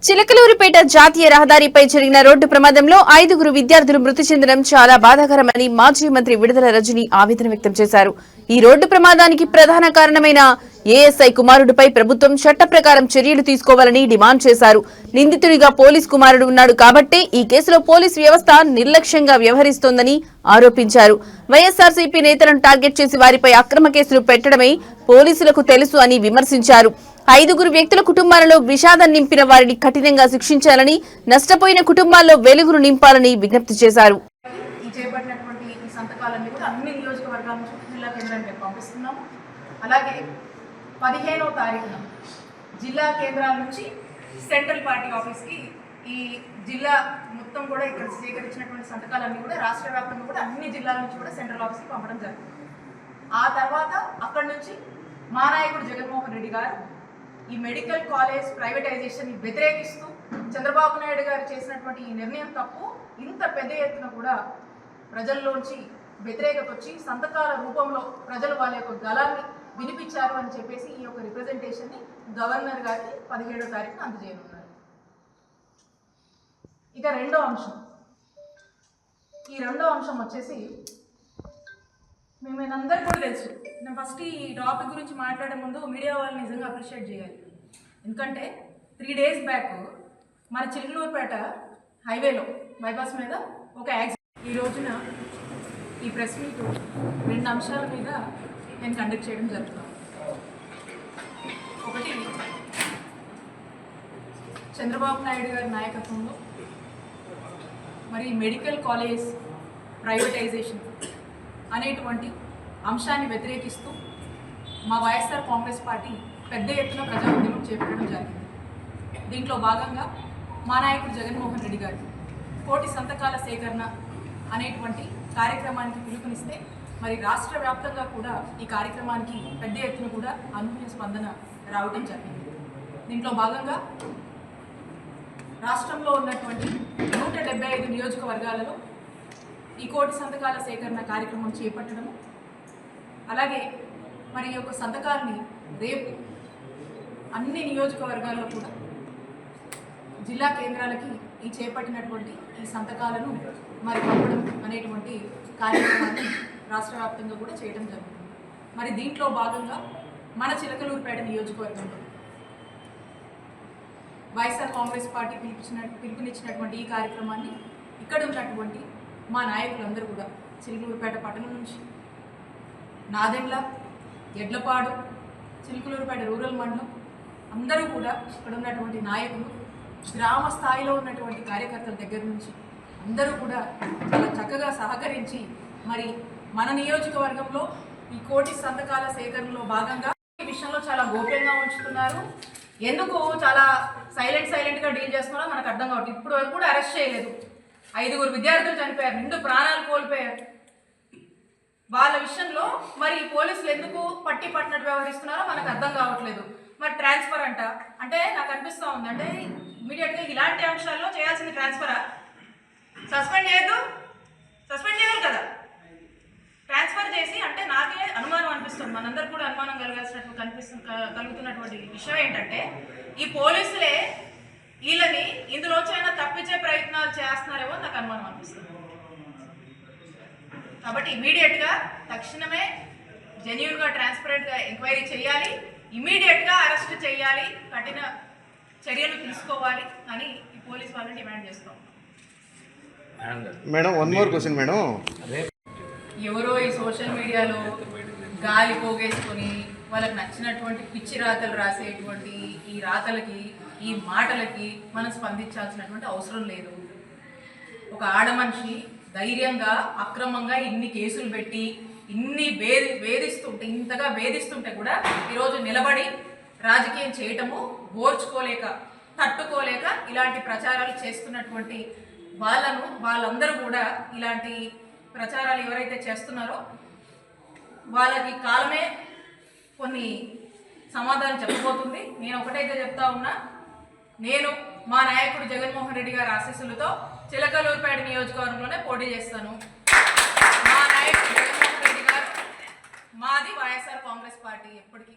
చిలకలూరిపేట జాతీయ రహదారిపై జరిగిన రోడ్డు ప్రమాదంలో 5 విద్యార్థులు మృతి చెందడం చాలా బాధాకరమని మాజీ మంత్రి విడుదల రజని ఆవేదన వ్యక్తం చేశారు. ఈ రోడ్డు ప్రమాదానికి ప్రధాన కారణమైన ఏఎస్ఐ కుమారుడిపై ప్రభుత్వం చట్ట ప్రకారం చర్యలు తీసుకోవాలని డిమాండ్ చేశారు. నిందితుడిగా పోలీస్ కుమారుడు ఉన్నాడు కాబట్టి ఈ కేసులో పోలీస్ వ్యవస్థ నిర్లక్ష్యంగా వ్యవహరిస్తోందని ఆరోపించారు. వైఎస్ఆర్సీపీ నేతలను టార్గెట్ చేసి వారిపై అక్రమ కేసులు పెట్టడమే పోలీసులకు తెలుసు అని విమర్శించారు. 5 వ్యక్తుల కుటుంబాలలో విషాదం నింపిన వారిని కఠినంగా శిక్షించాలని, నష్టపోయిన కుటుంబాల్లో వెలుగును నింపాలని విజ్ఞప్తి చేశారు. అలాగే 15వ తారీఖున జిల్లా కేంద్రాల నుంచి సెంట్రల్ పార్టీ ఆఫీస్కి ఈ జిల్లా మొత్తం కూడా ఇక్కడ సేకరించినటువంటి సంతకాలన్నీ కూడా రాష్ట్ర వ్యాప్తంగా కూడా అన్ని జిల్లాల నుంచి కూడా సెంట్రల్ ఆఫీస్కి పంపడం జరిగింది. ఆ తర్వాత అక్కడి నుంచి మా నాయకుడు జగన్మోహన్ రెడ్డి గారు ఈ మెడికల్ కాలేజ్ ప్రైవేటైజేషన్ వ్యతిరేకిస్తూ చంద్రబాబు నాయుడు గారు చేసినటువంటి ఈ నిర్ణయం తప్పు, ఇంత పెద్ద ఎత్తున కూడా ప్రజల్లోంచి వ్యతిరేకత వచ్చి సంతకాల రూపంలో ప్రజలు వాళ్ళ యొక్క గళాన్ని వినిపించారు అని చెప్పేసి ఈ యొక్క రిప్రజెంటేషన్ని గవర్నర్ గారికి 17వ తారీఖున అందజేయనున్నారు. ఇక రెండో అంశం వచ్చేసి మేమందరికీ కూడా తెలుసు. నేను ఫస్ట్ ఈ టాపిక్ గురించి మాట్లాడే ముందు మీడియా వాళ్ళని నిజంగా అప్రిషియేట్ చేయాలి. ఎందుకంటే 3 days బ్యాక్ మన చిలకలూరుపేట హైవేలో బైపాస్ మీద ఒక యాక్సిడెంట్. ఈ రోజున ఈ ప్రెస్ మీట్ 2 అంశాల మీద నేను కండక్ట్ చేయడం జరుగుతుంది. ఒకటి, చంద్రబాబు నాయుడు గారి నాయకత్వంలో మరి మెడికల్ కాలేజ్ ప్రైవేటైజేషన్ అనేటువంటి అంశాన్ని వ్యతిరేకిస్తూ మా వైఎస్ఆర్ కాంగ్రెస్ పార్టీ పెద్ద ఎత్తున ప్రజా ఉద్యమం చేపట్టడం జరిగింది. దీంట్లో భాగంగా మా నాయకుడు జగన్మోహన్ రెడ్డి గారు 1,000 సంతకాల సేకరణ అనేటువంటి కార్యక్రమానికి పిలుపునిస్తే మరి రాష్ట్ర వ్యాప్తంగా కూడా ఈ కార్యక్రమానికి పెద్ద ఎత్తున కూడా అనూహ్య స్పందన రావడం జరిగింది. దీంట్లో భాగంగా రాష్ట్రంలో ఉన్నటువంటి 175 నియోజకవర్గాలలో ఈ 1,000 సంతకాల సేకరణ కార్యక్రమం చేపట్టడము, అలాగే మరి యొక్క సంతకాలని రేపు అన్ని నియోజకవర్గాల్లో కూడా జిల్లా కేంద్రాలకి ఈ చేపట్టినటువంటి ఈ సంతకాలను మరి పంపడం అనేటువంటి కార్యక్రమాన్ని రాష్ట్ర వ్యాప్తంగా కూడా చేయడం జరుగుతుంది. మరి దీంట్లో భాగంగా మన చిలకలూరుపేట నియోజకవర్గంలో వైఎస్ఆర్ కాంగ్రెస్ పార్టీ పిలుపునిచ్చినటువంటి ఈ కార్యక్రమాన్ని ఇక్కడ ఉన్నటువంటి మా నాయకులందరూ కూడా చిలకలూరుపేట పట్టణం నుంచి నాదెండ్ల, ఎడ్లపాడు, చిలకలూరుపేట రూరల్ మండలం అందరూ కూడా ఇక్కడ ఉన్నటువంటి నాయకులు, గ్రామ స్థాయిలో ఉన్నటువంటి కార్యకర్తల దగ్గర నుంచి అందరూ కూడా చాలా చక్కగా సహకరించి మరి మన నియోజకవర్గంలో ఈ 1,000 సంతకాల సేకరణలో భాగంగా ఈ విషయంలో చాలా గోప్యంగా ఉంచుతున్నారు. ఎందుకు చాలా సైలెంట్గా డీల్ చేస్తున్నారో మనకు అర్థం కావట్లేదు. ఇప్పుడు వరకు కూడా అరెస్ట్ చేయలేదు. 5 విద్యార్థులు చనిపోయారు, 2 ప్రాణాలు కోల్పోయారు. వాళ్ళ విషయంలో మరి పోలీసులు ఎందుకు పట్టినట్టు వ్యవహరిస్తున్నారో మనకు అర్థం కావట్లేదు. మరి ట్రాన్స్ఫర్ అంటే నాకు అనిపిస్తూ ఉంది, అంటే ఇమీడియట్గా ఇలాంటి అంశాల్లో చేయాల్సింది ట్రాన్స్ఫరా? సస్పెండ్ చేయాలి కదా. ట్రాన్స్ఫర్ చేసి అంటే నాకే అనుమానం అనిపిస్తుంది, మనందరూ కూడా అనుమానం కలుగుతున్నటువంటి విషయం ఏంటంటే ఈ పోలీసులే వీళ్ళని ఇందులోంచైనా తప్పించే ప్రయత్నాలు చేస్తున్నారేమో నాకు అనుమానం అనిపిస్తుంది. కాబట్టి ఇమీడియట్గా తక్షణమే జెన్యూన్గా ట్రాన్స్పరెంట్గా ఎంక్వైరీ చేయాలి, ఇమీడియట్గా అరెస్ట్ చేయాలి, కఠిన చర్యలు తీసుకోవాలి అని ఈ పోలీస్ వాళ్ళని డిమాండ్ చేస్తాం. Madam, one more question madam. ఎవరో ఈ సోషల్ మీడియాలో గాలి పోగేసుకొని వాళ్ళకి నచ్చినటువంటి పిచ్చి రాతలు రాసేటువంటి ఈ రాతలకి, ఈ మాటలకి మనం స్పందించాల్సినటువంటి అవసరం లేదు. ఒక ఆడమనిషి ధైర్యంగా అక్రమంగా ఇన్ని కేసులు పెట్టి ఇన్ని ఇంతగా వేధిస్తుంటే కూడా ఈరోజు నిలబడి రాజకీయం చేయటము ఓర్చుకోలేక, తట్టుకోలేక ఇలాంటి ప్రచారాలు చేస్తున్నటువంటి వాళ్ళందరూ కూడా ఇలాంటి ప్రచారాలు ఎవరైతే చేస్తున్నారో వాళ్ళకి కాలమే కొన్ని సమాధానం చెప్పబోతుంది. నేను ఒకటైతే చెప్తా ఉన్నా, నేను మా నాయకుడు జగన్మోహన్ రెడ్డి గారి ఆశీస్సులతో చిలకలూరుపేట నియోజకవర్గంలోనే పోటీ చేస్తాను. మా నాయకుడు జగన్మోహన్ రెడ్డి గారు, మాది వైఎస్ఆర్ కాంగ్రెస్ పార్టీ ఎప్పటికీ